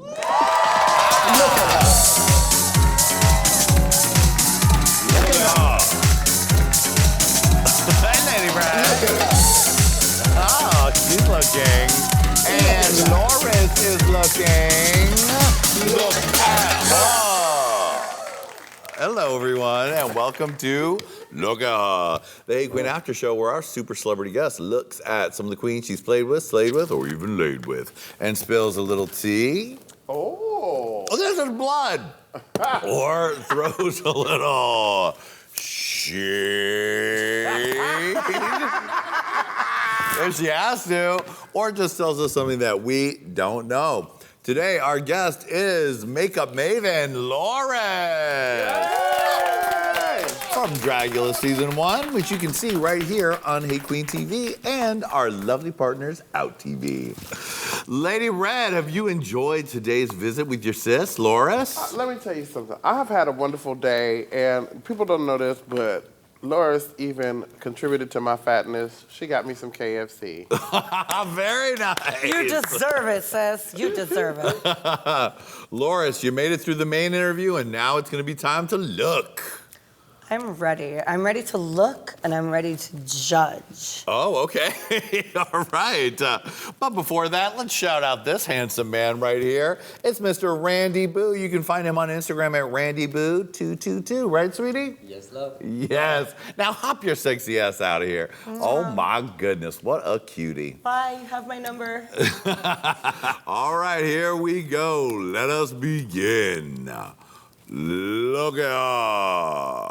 Look at her. Look at her. Hey, Lady Red. Oh, she's looking. And LORIS is looking. Look at her. Hello, everyone, and welcome to Look at Her, the Hey Qween After Show, where our super celebrity guest looks at some of the queens she's played with, slayed with, or even laid with, and spills a little tea. Oh, There's some blood. Or throws a little shade. If she has to, or just tells us something that we don't know. Today, our guest is makeup maven LORIS. From Dragula Season 1, which you can see right here on Hey Qween TV and our lovely partners, Out TV. Lady Red, have you enjoyed today's visit with your sis, LORIS? Let me tell you something. I have had a wonderful day, and people don't know this, but LORIS even contributed to my fatness. She got me some KFC. Very nice. You deserve it, sis. You deserve it. LORIS, you made it through the main interview, and now it's going to be time to look. I'm ready. I'm ready to look, and I'm ready to judge. Oh, okay. All right. But before that, let's shout out this handsome man right here. It's Mr. Randy Boo. You can find him on Instagram at RandyBoo222. Right, sweetie? Yes, love. Yes. Now hop your sexy ass out of here. Oh, my goodness. What a cutie. Bye. You have my number. All right, here we go. Let us begin. Look at her.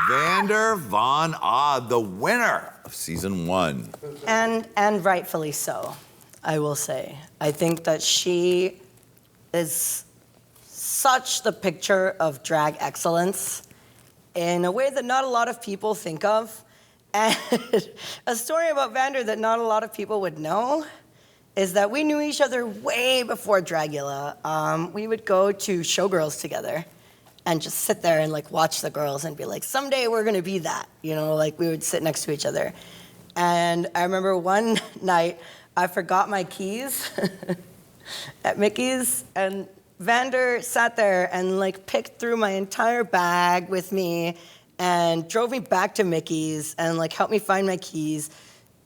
Vander Von Odd, the winner of Season 1. And rightfully so, I will say. I think that she is such the picture of drag excellence in a way that not a lot of people think of. And a story about Vander that not a lot of people would know is that we knew each other way before Dragula. We would go to Showgirls together and just sit there and like watch the girls and be like, someday we're gonna be that, you know, like we would sit next to each other. And I remember one night I forgot my keys at Mickey's, and Vander sat there and like picked through my entire bag with me and drove me back to Mickey's and like helped me find my keys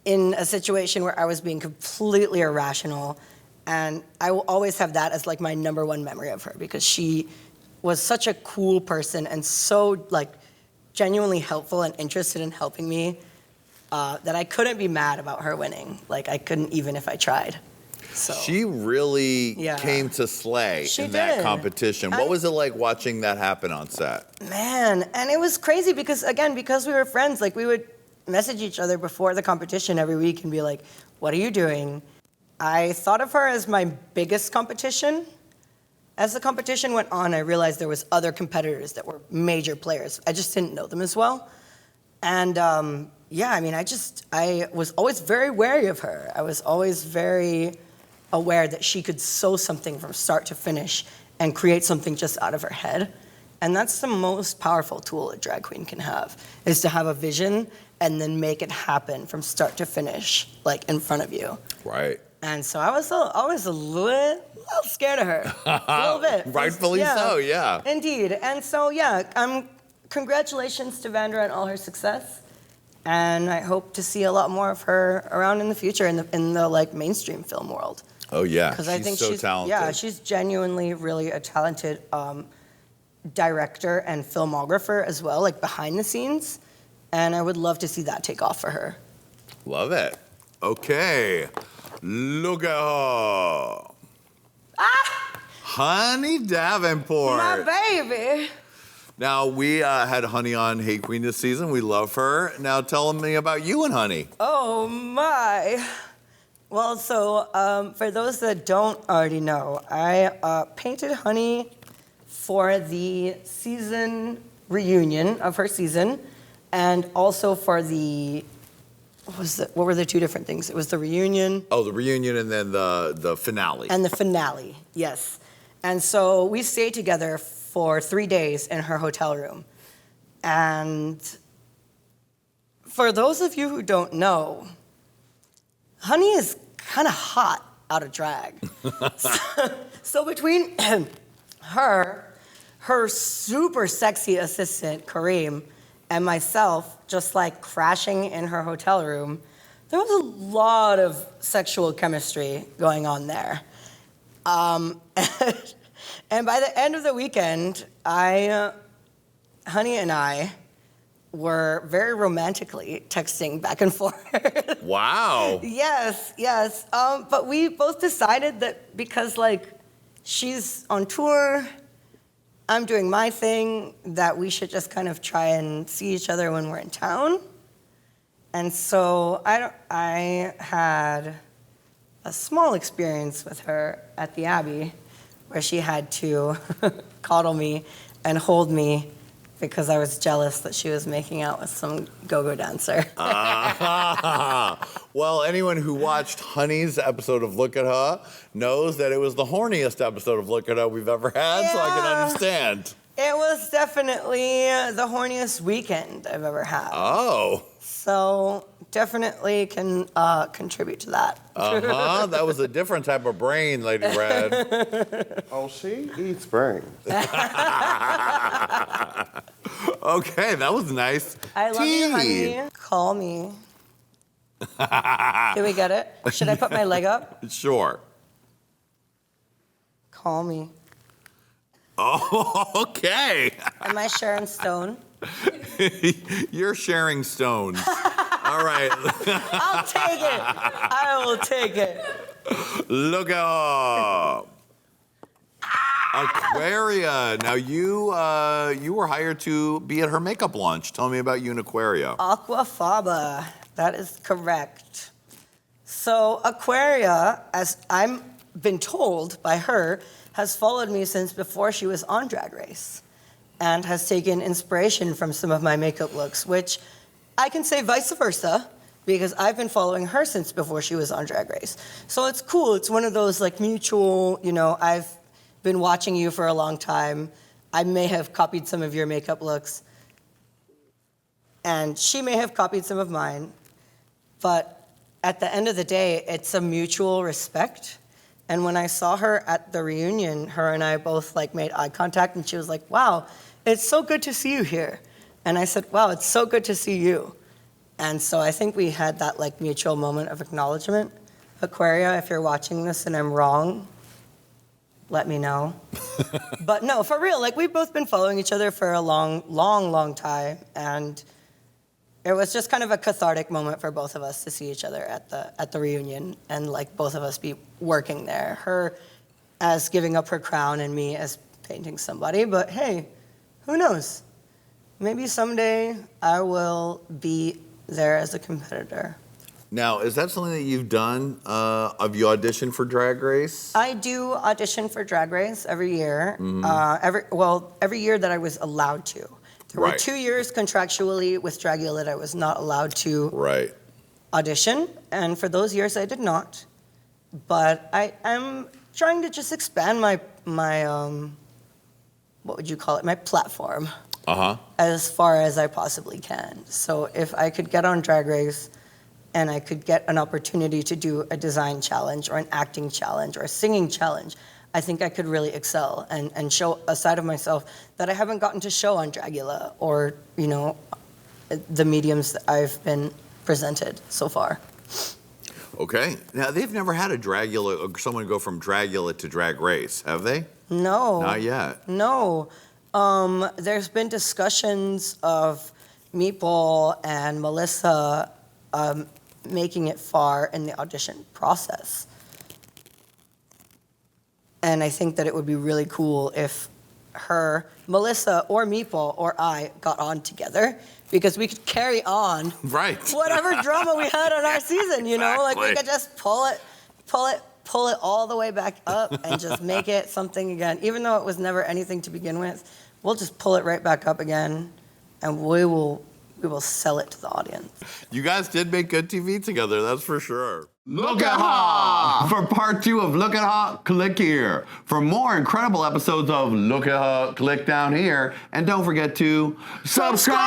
in a situation where I was being completely irrational. And I will always have that as like my #1 memory of her, because she was such a cool person and so like genuinely helpful and interested in helping me that I couldn't be mad about her winning. Like I couldn't even if I tried. So She really came to slay in that competition. What was it like watching that happen on set? Man, and it was crazy because again, because we were friends, like we would message each other before the competition every week and be like, what are you doing? I thought of her as my biggest competition. As the competition went on, I realized there was other competitors that were major players. I just didn't know them as well. And yeah, I mean, I was always very wary of her. I was always very aware that she could sew something from start to finish and create something just out of her head. And that's the most powerful tool a drag queen can have, is to have a vision and then make it happen from start to finish, like in front of you. Right. And so I was a little scared of her, a little bit. Rightfully so, yeah. Indeed. And so, yeah, congratulations to Vander on all her success. And I hope to see a lot more of her around in the future in the like mainstream film world. Oh, yeah. Because I think she's talented. Yeah, she's genuinely really a talented director and filmographer as well, like behind the scenes. And I would love to see that take off for her. Love it. Okay. Look at her. Honey Davenport. My baby. Now, we had Honey on Hey Qween this season. We love her. Now, tell me about you and Honey. Oh, my. Well, so for those that don't already know, I painted Honey for the season reunion of her season, and also for the, what were the two different things? It was the reunion. Oh, the reunion and then the finale. And the finale, yes. And so we stayed together for 3 days in her hotel room. And for those of you who don't know, Honey is kind of hot. out of drag. So between her super sexy assistant, Kareem, and myself just like crashing in her hotel room, there was a lot of sexual chemistry going on there. And by the end of the weekend, Honey and I were very romantically texting back and forth. Wow. Yes. But we both decided that because like she's on tour, I'm doing my thing, that we should just kind of try and see each other when we're in town. And so I had a small experience with her at the Abbey where she had to coddle me and hold me because I was jealous that she was making out with some go-go dancer. Well, anyone who watched Honey's episode of Look at Her knows that it was the horniest episode of Look at Her we've ever had, so I can understand. It was definitely the horniest weekend I've ever had. Oh. So definitely can contribute to that. Uh-huh. That was a different type of brain, Lady Red. Oh, she eats brains. Okay, that was nice. I love you, honey. Call me. Did we get it? Should I put my leg up? Sure. Call me. Oh, okay. Am I Sharon Stone? You're sharing stones. All right. I'll take it. I will take it. Look up. Aquaria. Now you were hired to be at her makeup launch. Tell me about you and Aquaria. Aquafaba. That is correct. So Aquaria, as I'm been told by her, has followed me since before she was on Drag Race and has taken inspiration from some of my makeup looks, which I can say vice versa because I've been following her since before she was on Drag Race. So it's cool. It's one of those like mutual, I've been watching you for a long time. I may have copied some of your makeup looks and she may have copied some of mine, but at the end of the day, it's a mutual respect. And when I saw her at the reunion, her and I both like made eye contact and she was like, wow, it's so good to see you here. And I said, wow, it's so good to see you. And so I think we had that like mutual moment of acknowledgement. Aquaria, if you're watching this and I'm wrong, let me know. But no, for real, like we've both been following each other for a long time. And it was just kind of a cathartic moment for both of us to see each other at the reunion and like both of us be working there. Her as giving up her crown and me as painting somebody. But hey, who knows? Maybe someday I will be there as a competitor. Now, is that something that you've done? Have you auditioned for Drag Race? I do audition for Drag Race every year. Every year that I was allowed to. There were 2 years contractually with Dragula that I was not allowed to audition, and for those years I did not. But I'm trying to just expand my what would you call it? My platform. As far as I possibly can. So if I could get on Drag Race and I could get an opportunity to do a design challenge or an acting challenge or a singing challenge, I think I could really excel and show a side of myself that I haven't gotten to show on Dragula or, the mediums that I've been presented so far. Okay. Now, they've never had a Dragula, or someone go from Dragula to Drag Race, have they? No. Not yet. No. There's been discussions of Meatball and Melissa making it far in the audition process. And I think that it would be really cool if Melissa or Meatball or I got on together because we could carry on whatever drama we had on our season, Like we could just pull it all the way back up and just make it something again. Even though it was never anything to begin with, we'll just pull it right back up again and we will sell it to the audience. You guys did make good TV together, that's for sure. Look at her! For part 2 of Look at her, click here. For more incredible episodes of Look at her, click down here. And don't forget to subscribe!